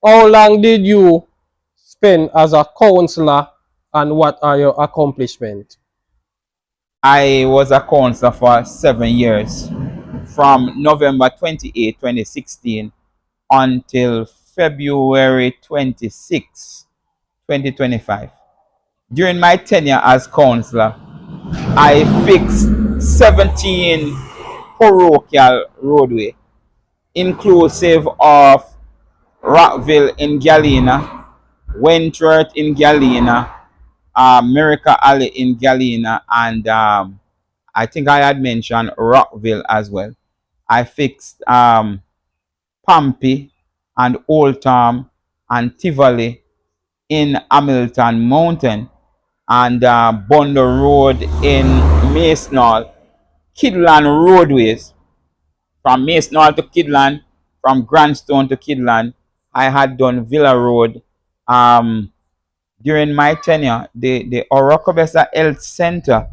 How long did you spend as a councillor and what are your accomplishments? I was a councillor for 7 years, from November 28, 2016 until February 26, 2025. During my tenure as councillor, I fixed 17 parochial roadway, inclusive of Rockville in Galena, Wentworth in Galena, Miracle Alley in Galena, and I think I had mentioned Rockville as well. I fixed Pompey and Oldham and Tivoli in Hamilton Mountain, and Bondo Road in Masonal, Kidland roadways from Masonal to Kidland, from Grandstone to Kidland. I had done Villa Road. During my tenure, the Orokobesa Health Center,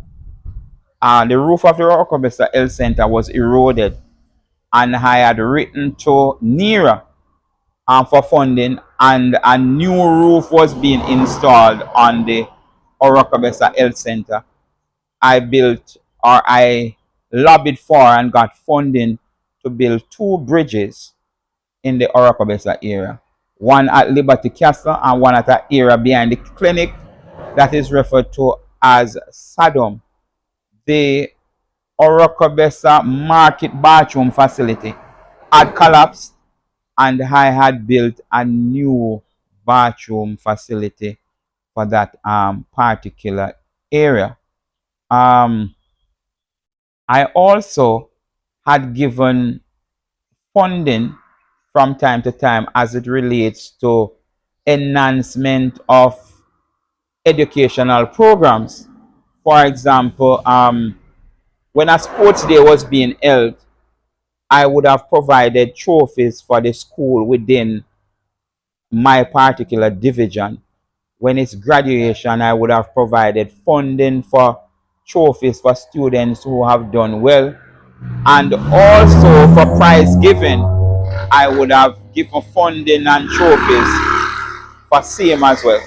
the roof of the Orokobesa Health Center was eroded, and I had written to NERA for funding, and a new roof was being installed on the Orokobesa Health Center. I lobbied for and got funding to build 2 bridges in the Orokobesa area. One at Liberty Castle and one at an area behind the clinic that is referred to as Saddam. The Orokobesa Market bathroom facility had collapsed, and I had built a new bathroom facility for that particular area. I also had given funding from time to time as it relates to enhancement of educational programs. For example, when a sports day was being held, I would have provided trophies for the school within my particular division. When it's graduation, I would have provided funding for trophies for students who have done well. And also for prize giving, I would have given funding and trophies for same as well.